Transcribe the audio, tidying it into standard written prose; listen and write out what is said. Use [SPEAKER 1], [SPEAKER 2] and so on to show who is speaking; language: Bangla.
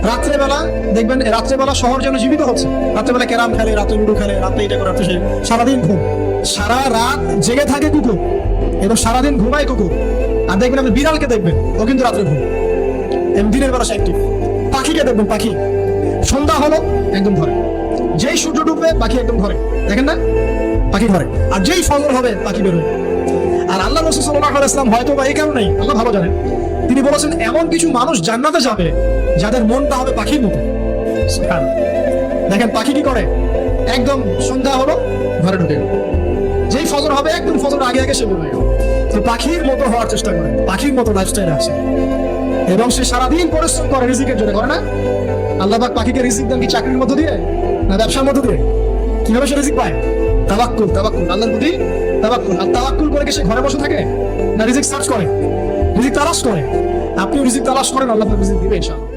[SPEAKER 1] রাত্রেবেলা দেখবেন, রাত্রেবেলা শহর যেন জীবিত হচ্ছে। রাত্রেবেলা ক্যারাম খেলে, রাত্রে লুডো খেলে, রাত্রে এটা করে, রাত্রে সে, সারাদিন ঘুম, সারা রাত জেগে থাকে কুকুর এবং সারাদিন ঘুমায় কুকুর। আর দেখবেন আপনি বিড়ালকে দেখবেন, ও কিন্তু রাত্রে ঘুম, দিনের বেলা অ্যাক্টিভ। পাখিকে দেখবেন, পাখি সন্ধ্যা হলো একদম ঘরে, যেই সূর্য ডুববে পাখি একদম ঘরে, দেখেন না, পাখি ঘরে। আর যেই ফজর হবে পাখি বেরোবে। আর আল্লাহ রাসূল সাল্লাল্লাহু আলাইহি ওয়াসাল্লাম হয়তো বা এই কারণেই, আল্লাহ ভালো জানেন, তিনি বলেছেন এমন কিছু মানুষ জান্নাতে যাবে যাদের মনটা হবে পাখির মতো। সুবহানাল্লাহ। দেখেন পাখি কি করে, একদম সন্ধ্যা হলো ঘরে ঢুকে গেল, যেই ফজর হবে একদম ফজর আগে আগে সে বেরোয় গেল। তো পাখির মতো হওয়ার চেষ্টা করে, পাখির মতো লাইফস্টাইল আছে, এবং সে সারাদিন পরিশ্রম করে রিজিকের জন্য, করে না? আল্লাহ পাক পাখিকে রিজিক দেন কি চাকরির মধ্য দিয়ে না ব্যবসার মধ্য দিয়ে? কিভাবে সে রিজিক পায়? তাওয়াক্কুল, তাওয়াক্কুল, আল্লাহর প্রতি তাওয়াক্কুল। আর তাওয়াক্কুল করে কি সে ঘরে বসে থাকে না রিজিক সার্চ করে, রিজিক তালাশ করে? আপনিও রিজিক তালাশ করেন, আল্লাহ পাক রিজিক দিবে ইনশাআল্লাহ।